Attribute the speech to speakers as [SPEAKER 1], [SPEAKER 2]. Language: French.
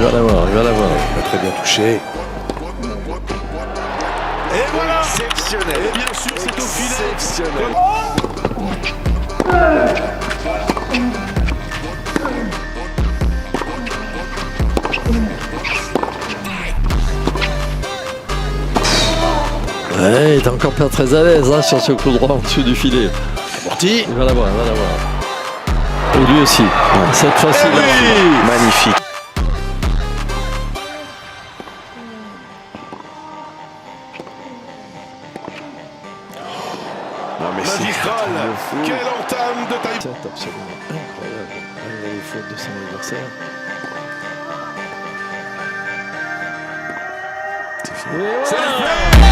[SPEAKER 1] va l'avoir, il va l'avoir.
[SPEAKER 2] Il a très bien touché.
[SPEAKER 3] Et voilà.
[SPEAKER 2] Exceptionnel.
[SPEAKER 3] Et bien sûr, c'est au filet.
[SPEAKER 2] Exceptionnel.
[SPEAKER 1] Ouais, il est encore pas très à l'aise hein, sur ce coup droit en dessous du filet.
[SPEAKER 2] Morty.
[SPEAKER 1] Il va l'avoir, il va l'avoir. Et lui aussi. Cette fois-ci,
[SPEAKER 2] Eh oui. Magnifique. Non mais c'est
[SPEAKER 3] Magistral.
[SPEAKER 2] fou.
[SPEAKER 3] Quelle entame de taille.
[SPEAKER 1] c'est absolument incroyable. Les fautes de son adversaire.
[SPEAKER 2] C'est fini.
[SPEAKER 1] Et
[SPEAKER 3] C'est
[SPEAKER 1] voilà.
[SPEAKER 3] fait.